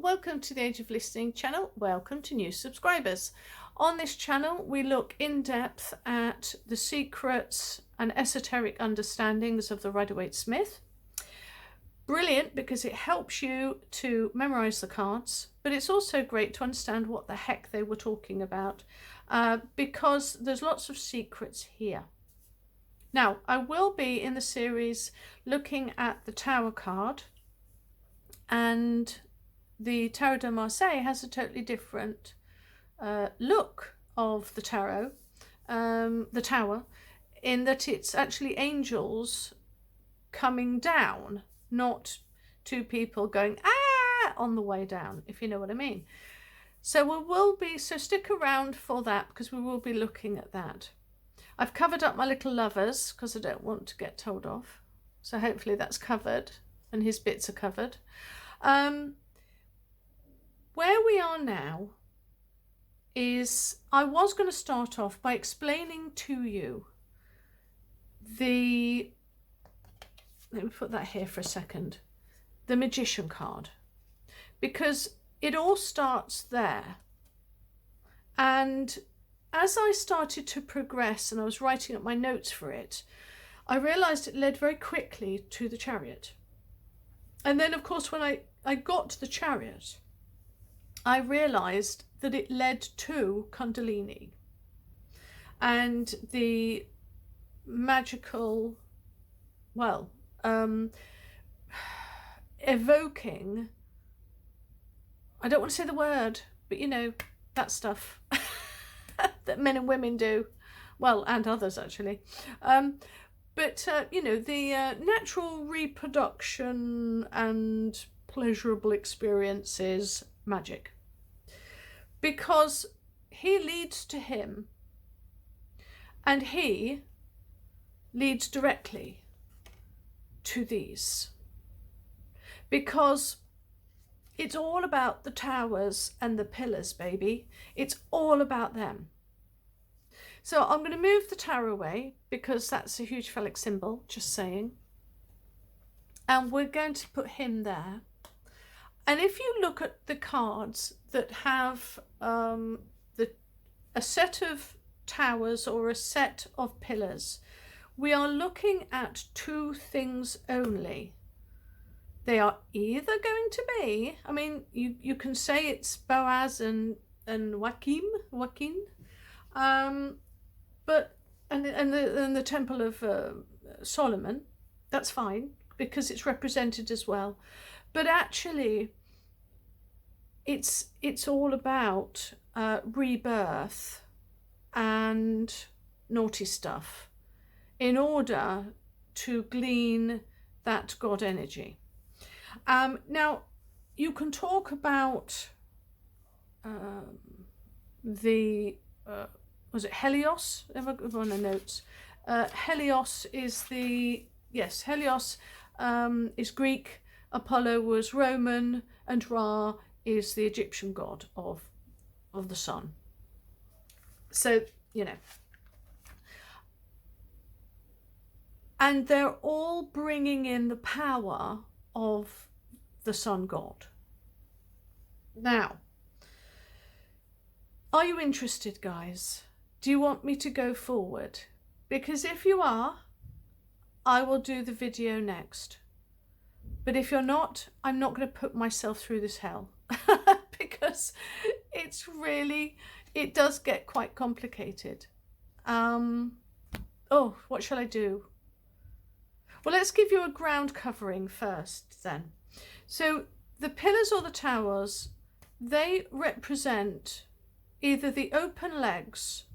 welcome to the Age of Listening channel. Welcome to new subscribers. On this channel we look in depth at the secrets and esoteric understandings of the Rider-Waite-Smith. Brilliant because it helps you to memorize the cards, but it's also great to understand what the heck they were talking about because there's lots of secrets here. Now, I will be in the series looking at the Tower card, and the Tarot de Marseille has a totally different look of the tarot, the Tower, in that it's actually angels coming down, not two people going ah on the way down, if you know what I mean. So stick around for that because we will be looking at that. I've covered up my little lovers because I don't want to get told off. So hopefully that's covered and his bits are covered. Where we are now is I was going to start off by explaining to you let me put that here for a second, the Magician card, because it all starts there. And as I started to progress and I was writing up my notes for it, I realised it led very quickly to the Chariot. And then, of course, when I got to the Chariot, I realised that it led to Kundalini and the magical, evoking, I don't want to say the word, but you know, that stuff that men and women do, and others actually, you know, the natural reproduction and pleasurable experiences, magic, because he leads to him and he leads directly to these, because it's all about the towers and the pillars, baby. It's all about them. So I'm going to move the tower away because that's a huge phallic symbol, just saying. And we're going to put him there. And if you look at the cards that have a set of towers or a set of pillars, we are looking at two things only. They are either going to be, I mean, you can say it's Boaz and Joaquin, but the Temple of Solomon, that's fine because it's represented as well. But actually, it's all about rebirth and naughty stuff in order to glean that God energy. Now, you can talk about was it Helios? Have I got on the notes? Helios is Helios is Greek, Apollo was Roman, and Ra is the Egyptian god of the sun. So, you know. And they're all bringing in the power of the sun god. Now, are you interested, guys? Do you want me to go forward? Because if you are, I will do the video next. But if you're not, I'm not going to put myself through this hell because it does get quite complicated. What shall I do? Well, let's give you a ground covering first then. So the pillars or the towers, they represent either the open legs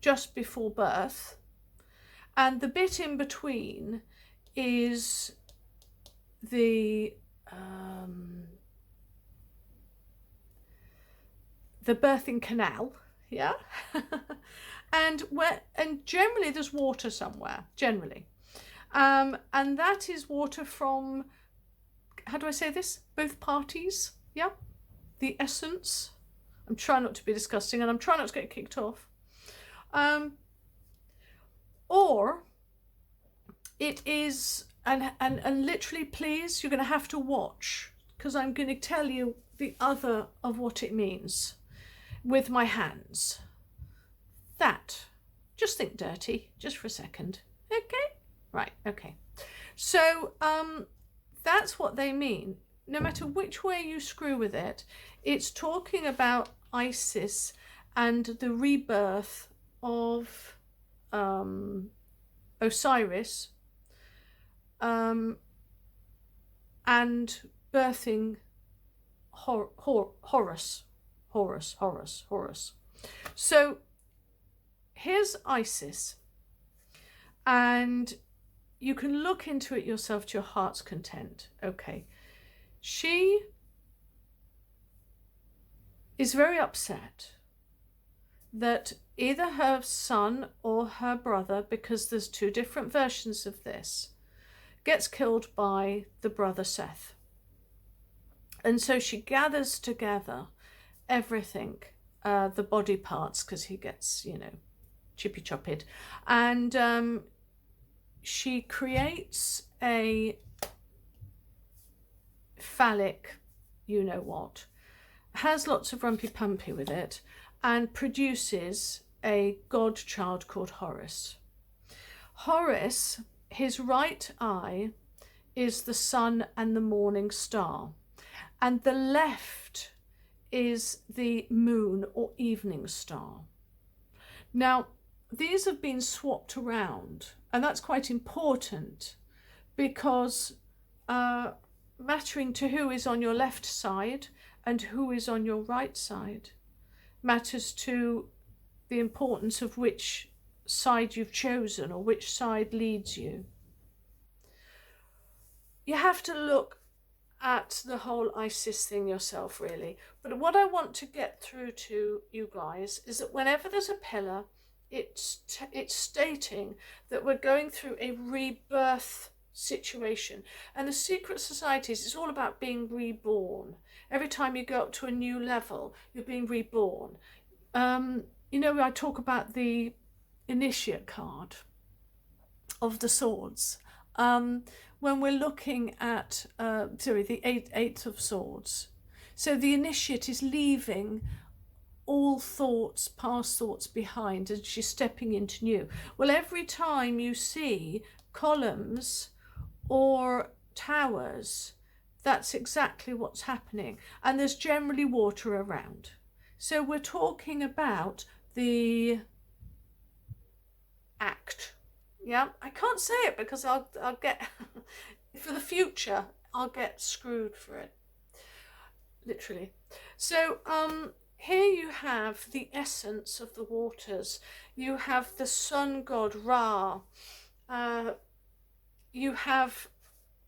just before birth, and the bit in between is the birthing canal, yeah. and generally there's water somewhere, generally. And that is water from, how do I say this? Both parties, yeah? The essence. I'm trying not to be disgusting and I'm trying not to get kicked off. Or it is, and literally please, you're going to have to watch because I'm going to tell you the other of what it means with my hands. That. Just think dirty, just for a second. Okay? Right, okay. So that's what they mean. No matter which way you screw with it, it's talking about Isis and the rebirth of Osiris and birthing Horus. So here's Isis, and you can look into it yourself to your heart's content. Okay, she is very upset that either her son or her brother, because there's two different versions of this, gets killed by the brother Seth. And so she gathers together everything, the body parts, because he gets, you know, chippy-chopped. And she creates a phallic, you-know-what, has lots of rumpy-pumpy with it, and produces a godchild called Horus. Horus, his right eye is the sun and the morning star, and the left is the moon or evening star. Now, these have been swapped around, and that's quite important because mattering to who is on your left side and who is on your right side matters to the importance of which side you've chosen or which side leads you. You have to look at the whole Isis thing yourself, really. But what I want to get through to you guys is that whenever there's a pillar, it's stating that we're going through a rebirth situation. And the secret societies, it's all about being reborn. Every time you go up to a new level, you're being reborn. You know, I talk about the initiate card of the swords. When we're looking at, the eight of swords. So the initiate is leaving all thoughts, past thoughts behind, and she's stepping into new. Well, every time you see columns or towers, that's exactly what's happening. And there's generally water around. So we're talking about the act. Yeah, I can't say it because I'll get, for the future, I'll get screwed for it. Literally. So, here you have the essence of the waters. You have the sun god Ra. You have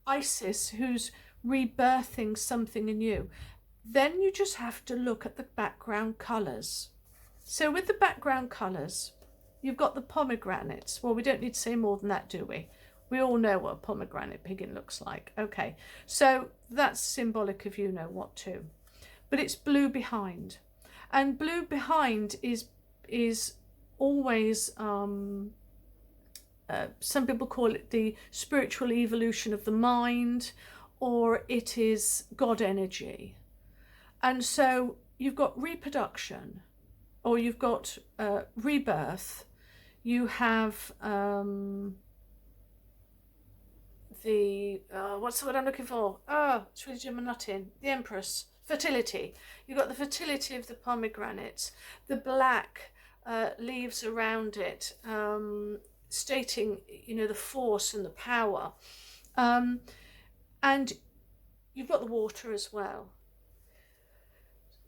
Isis, who's rebirthing something anew. Then you just have to look at the background colours. So with the background colours, you've got the pomegranates. Well, we don't need to say more than that, do we? We all know what a pomegranate piggin looks like. Okay, so that's symbolic of you-know-what too. But it's blue behind. And blue behind is always, some people call it the spiritual evolution of the mind, or it is God energy. And so you've got reproduction, or you've got rebirth. You have what's the word I'm looking for? It's really German Latin. The Empress. Fertility. You've got the fertility of the pomegranates. The black leaves around it, stating, you know, the force and the power. And you've got the water as well.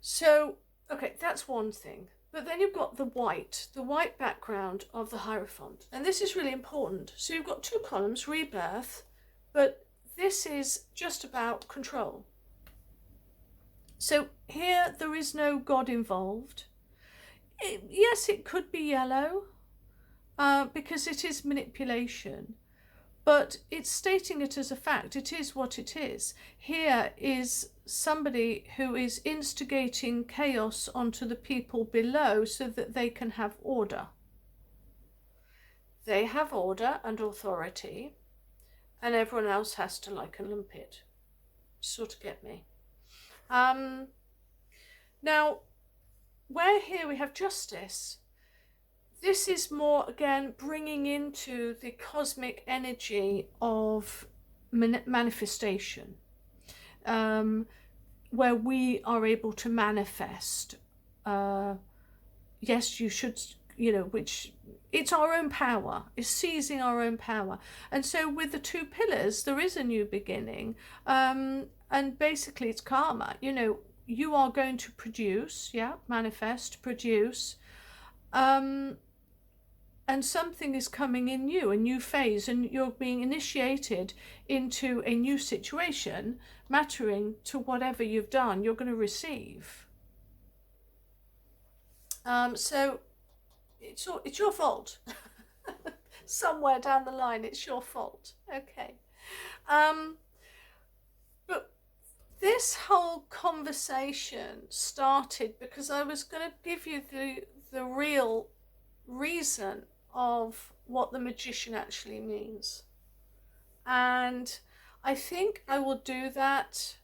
So, okay, that's one thing. But then you've got the white background of the Hierophant. And this is really important. So you've got two columns, rebirth, but this is just about control. So here there is no God involved. Yes, it could be yellow because it is manipulation, but it's stating it as a fact. It is what it is. Here is somebody who is instigating chaos onto the people below so that they can have order. They have order and authority, and everyone else has to like and lump it. Sort of get me. Now, where here we have justice, this is more, again, bringing into the cosmic energy of manifestation, where we are able to manifest. Yes, you should, which it's our own power, it's seizing our own power. And so with the two pillars, there is a new beginning. And basically it's karma. You are going to produce, manifest, produce. And something is coming in you, a new phase, and you're being initiated into a new situation, mattering to whatever you've done, you're going to receive. So it's your fault. Somewhere down the line, it's your fault. Okay. But this whole conversation started because I was going to give you the real reason of what the magician actually means. And I think I will do that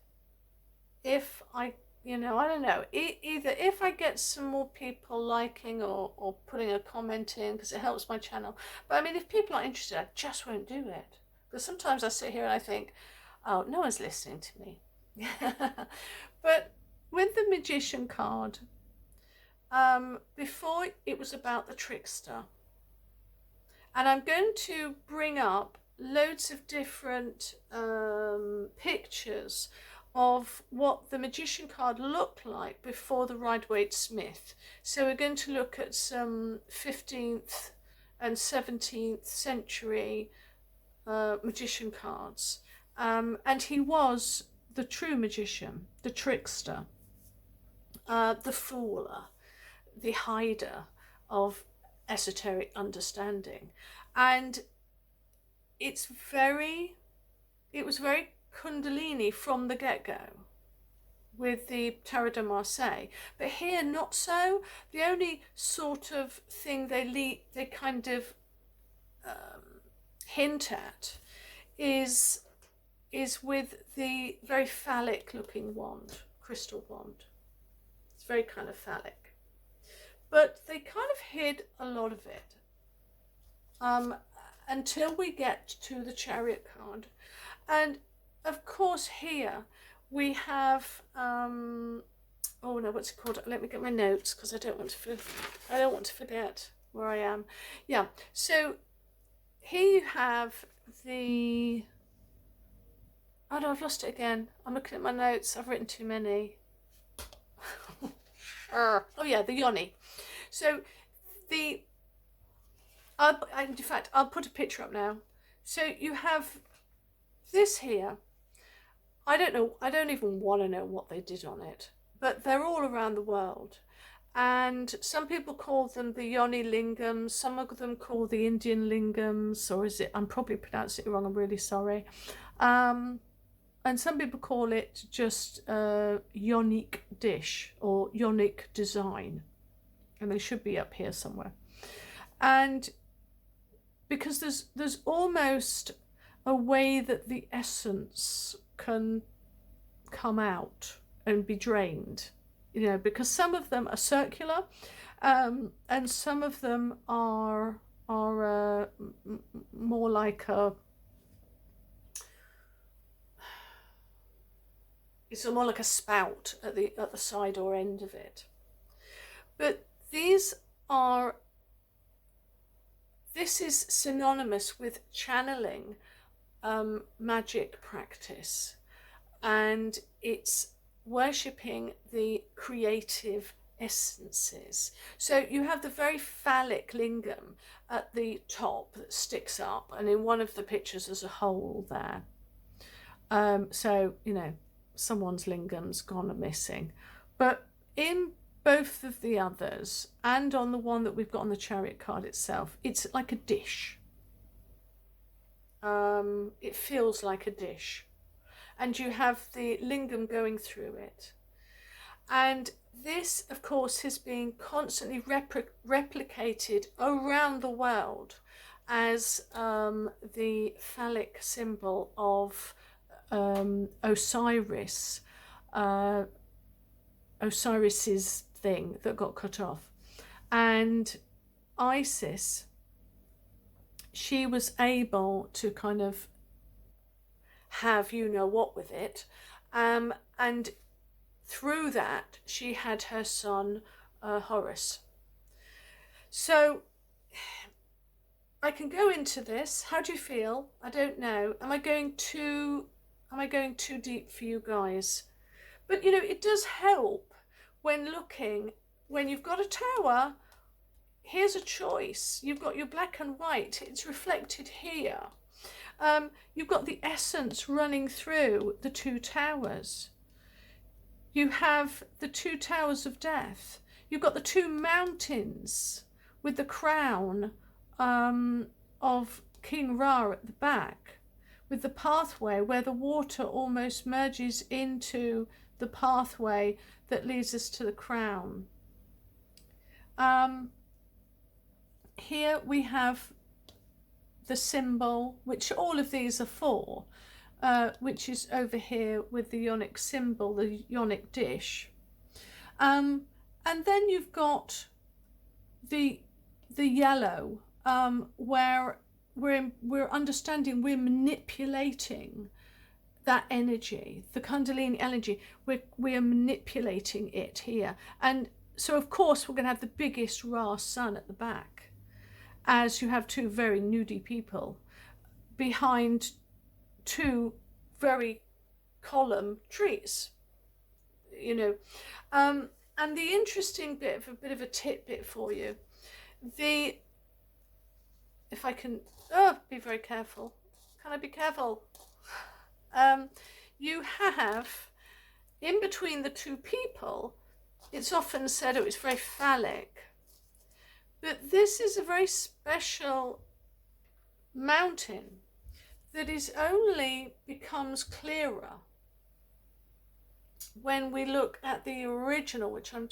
if I don't know, either if I get some more people liking or putting a comment in, because it helps my channel. But I mean, if people aren't interested, I just won't do it. Because sometimes I sit here and I think, oh, no one's listening to me. But with the magician card, before it was about the trickster. And I'm going to bring up loads of different pictures of what the magician card looked like before the Rider-Waite-Smith. So we're going to look at some 15th and 17th century magician cards. And he was the true magician, the trickster, the fooler, the hider of esoteric understanding. And it was very Kundalini from the get-go with the Tarot de Marseille, but here not so. The only sort of thing they kind of hint at is with the very phallic looking wand, crystal wand. It's very kind of phallic, but they kind of hid a lot of it until we get to the Chariot card. And of course here we have oh no, what's it called? Let me get my notes because I don't want to forget where I am. Yeah, so here you have the, oh no, I've lost it again. I'm looking at my notes. I've written too many. Oh yeah, the Yoni. So in fact, I'll put a picture up now. So you have this here. I don't know, I don't even want to know what they did on it, but they're all around the world. And some people call them the Yoni lingams, some of them call the Indian lingams, or is it, I'm probably pronouncing it wrong, I'm really sorry. And some people call it just Yonic dish or Yonic design. And they should be up here somewhere. And because there's almost a way that the essence can come out and be drained, because some of them are circular, and some of them are more like it's more like a spout at the side or end of it. But this is synonymous with channeling magic practice, and it's worshipping the creative essences. So you have the very phallic lingam at the top that sticks up, and in one of the pictures there's a hole there. So someone's lingam's gone missing, but in both of the others and on the one that we've got on the Chariot card itself, it's like a dish. It feels like a dish, and you have the lingam going through it. And this, of course, is being constantly replicated around the world as the phallic symbol of Osiris, Osiris's thing that got cut off. And Isis, she was able to kind of have you know what with it, and through that she had her son Horus. So I can go into this. How do you feel? I don't know. Am I going too deep for you guys? But you know, it does help when you've got a tower. Here's a choice. You've got your black and white. It's reflected here. You've got the essence running through the two towers. You have the two towers of death. You've got the two mountains with the crown of King Ra at the back, with the pathway where the water almost merges into the pathway that leads us to the crown. Here we have the symbol, which all of these are for, which is over here with the Yonic symbol, the Yonic dish. And then you've got the yellow, where we're understanding, we're manipulating that energy, the Kundalini energy. We're manipulating it here. And so of course we're going to have the biggest Ra sun at the back, as you have two very nudie people behind two very column trees, you know. And the interesting bit, a bit of a tidbit for you, if I can, be very careful. Can I be careful? You have, in between the two people, it's often said, oh, it's very phallic. But this is a very special mountain that is only becomes clearer when we look at the original, which I'm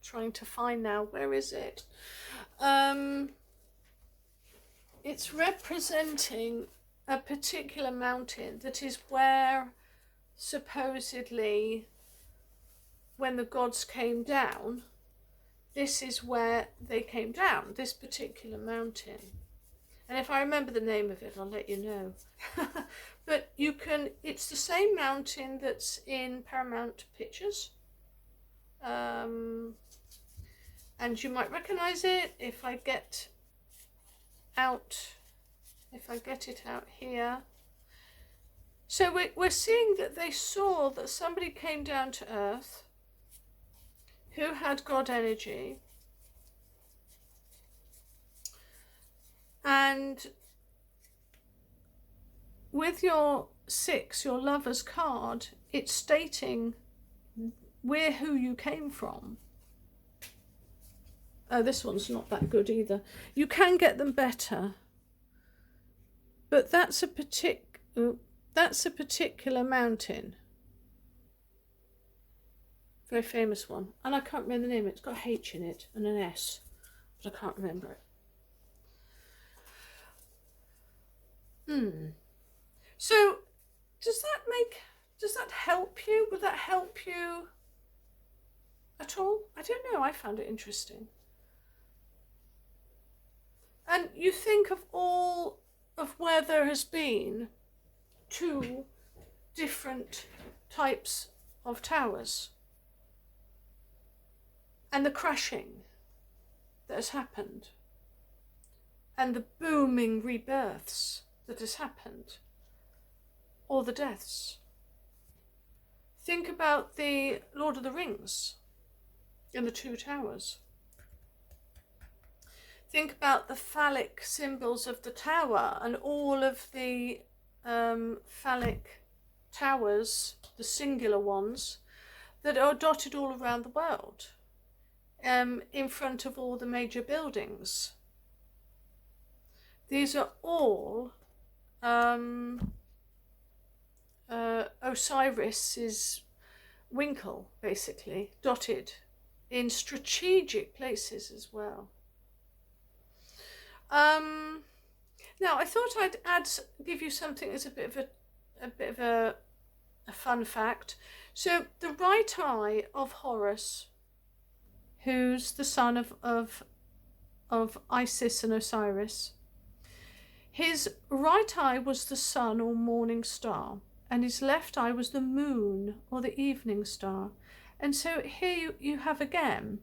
trying to find now. Where is it? It's representing a particular mountain that is where supposedly when the gods came down, this is where they came down, this particular mountain. And if I remember the name of it, I'll let you know. But it's the same mountain that's in Paramount Pictures. And you might recognize it if I get it out here. So we're seeing that they saw that somebody came down to earth who had God energy, and with your 6, your Lover's card, it's stating who you came from. Oh, this one's not that good either. You can get them better, but that's a particular mountain. Very famous one. And I can't remember the name. It's got a H in it and an S, but I can't remember it. So does that help you? Would that help you at all? I don't know. I found it interesting. And you think of all of where there has been 2 different types of towers, and the crashing that has happened, and the booming rebirths that has happened, or the deaths. Think about the Lord of the Rings and the 2 towers. Think about the phallic symbols of the tower and all of the phallic towers, the singular ones, that are dotted all around the world, in front of all the major buildings. These are all Osiris's winkle, basically, dotted in strategic places as well. Now I thought I'd give you something as a bit of a fun fact. So the right eye of Horus, who's the son of Isis and Osiris, his right eye was the sun or morning star, and his left eye was the moon or the evening star. And so here you have again,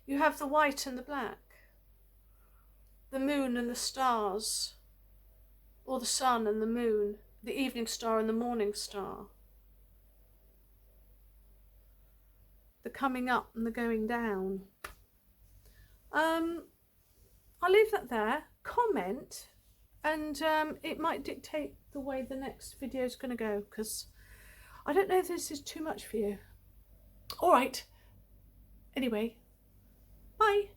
you have the white and the black, the moon and the stars, or the sun and the moon, the evening star and the morning star, the coming up and the going down. I'll leave that there. Comment, and it might dictate the way the next video is going to go, because I don't know if this is too much for you. All right. Anyway, bye.